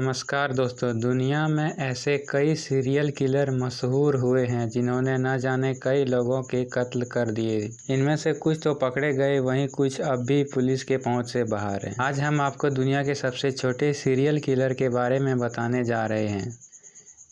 नमस्कार दोस्तों, दुनिया में ऐसे कई सीरियल किलर मशहूर हुए हैं जिन्होंने न जाने कई लोगों के कत्ल कर दिए। इनमें से कुछ तो पकड़े गए, वहीं कुछ अब भी पुलिस के पहुंच से बाहर हैं। आज हम आपको दुनिया के सबसे छोटे सीरियल किलर के बारे में बताने जा रहे हैं,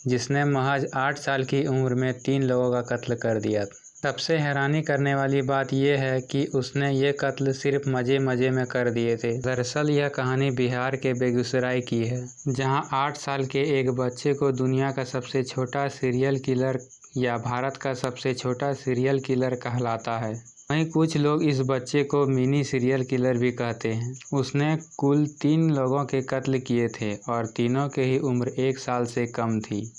जिसने महज 8 साल की उम्र में 3 लोगों का कत्ल कर दिया। सबसे हैरानी करने वाली बात यह है कि उसने ये कत्ल सिर्फ मज़े में कर दिए थे। दरअसल यह कहानी बिहार के बेगूसराय की है, जहां 8 साल के एक बच्चे को दुनिया का सबसे छोटा सीरियल किलर या भारत का सबसे छोटा सीरियल किलर कहलाता है। वहीं कुछ लोग इस बच्चे को मिनी सीरियल किलर भी कहते हैं। उसने कुल 3 लोगों के कत्ल किए थे और तीनों के ही उम्र 1 साल से कम थी।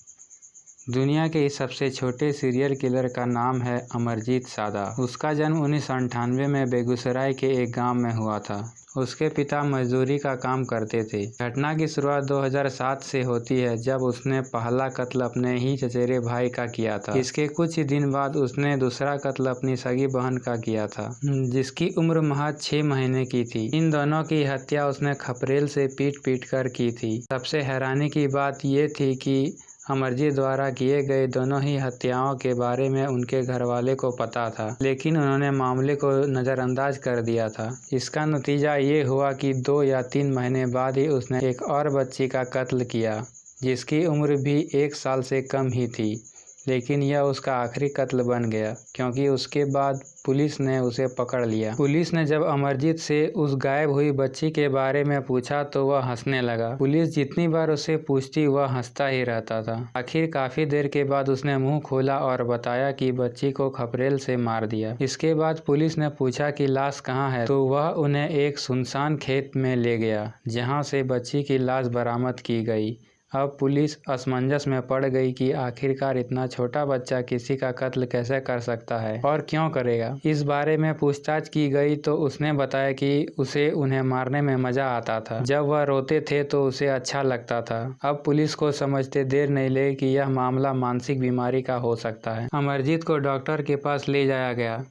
दुनिया के इस सबसे छोटे सीरियल किलर का नाम है अमरजीत सादा। उसका जन्म 1998 में बेगूसराय के एक गांव में हुआ था। उसके पिता मजदूरी का काम करते थे। घटना की शुरुआत 2007 से होती है, जब उसने पहला कत्ल अपने ही चचेरे भाई का किया था। इसके कुछ ही दिन बाद उसने दूसरा कत्ल अपनी सगी बहन का किया था, जिसकी उम्र महज 6 महीने की थी। इन दोनों की हत्या उसने खपरेल से पीट कर की थी। सबसे हैरानी की बात ये थी कि अमरजीत द्वारा किए गए दोनों ही हत्याओं के बारे में उनके घरवाले को पता था, लेकिन उन्होंने मामले को नज़रअंदाज कर दिया था। इसका नतीजा ये हुआ कि 2 या 3 महीने बाद ही उसने एक और बच्ची का कत्ल किया, जिसकी उम्र भी 1 साल से कम ही थी। लेकिन यह उसका आखिरी कत्ल बन गया, क्योंकि उसके बाद पुलिस ने उसे पकड़ लिया। पुलिस ने जब अमरजीत से उस गायब हुई बच्ची के बारे में पूछा तो वह हंसने लगा। पुलिस जितनी बार उसे पूछती वह हंसता ही रहता था। आखिर काफ़ी देर के बाद उसने मुंह खोला और बताया कि बच्ची को खपरेल से मार दिया। इसके बाद पुलिस ने पूछा कि लाश कहाँ है, तो वह उन्हें एक सुनसान खेत में ले गया, जहाँ से बच्ची की लाश बरामद की गई। अब पुलिस असमंजस में पड़ गई कि आखिरकार इतना छोटा बच्चा किसी का कत्ल कैसे कर सकता है और क्यों करेगा। इस बारे में पूछताछ की गई तो उसने बताया कि उसे उन्हें मारने में मज़ा आता था। जब वह रोते थे तो उसे अच्छा लगता था। अब पुलिस को समझते देर नहीं लगी कि यह मामला मानसिक बीमारी का हो सकता है। अमरजीत को डॉक्टर के पास ले जाया गया,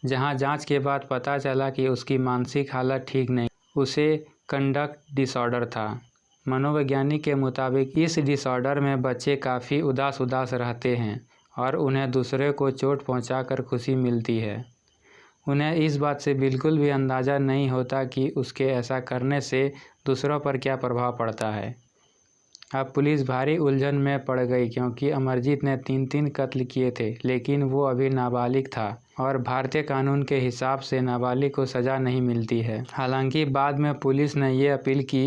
जहाँ जाँच के बाद पता चला कि उसकी मानसिक हालत ठीक नहीं, उसे कंडक्ट डिसऑर्डर था। मनोवैज्ञानिक के मुताबिक इस डिसऑर्डर में बच्चे काफ़ी उदास रहते हैं और उन्हें दूसरे को चोट पहुंचाकर खुशी मिलती है। उन्हें इस बात से बिल्कुल भी अंदाज़ा नहीं होता कि उसके ऐसा करने से दूसरों पर क्या प्रभाव पड़ता है। अब पुलिस भारी उलझन में पड़ गई, क्योंकि अमरजीत ने 3 कत्ल किए थे, लेकिन वो अभी नाबालिग था और भारतीय कानून के हिसाब से नाबालिग को सज़ा नहीं मिलती है। हालांकि बाद में पुलिस ने ये अपील की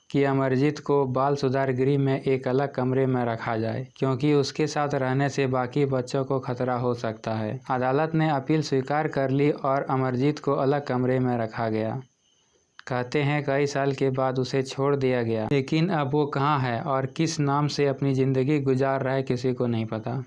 कि अमरजीत को बाल सुधार गृह में एक अलग कमरे में रखा जाए, क्योंकि उसके साथ रहने से बाकी बच्चों को खतरा हो सकता है। अदालत ने अपील स्वीकार कर ली और अमरजीत को अलग कमरे में रखा गया। कहते हैं कई साल के बाद उसे छोड़ दिया गया, लेकिन अब वो कहाँ है और किस नाम से अपनी ज़िंदगी गुजार रहा है, किसी को नहीं पता।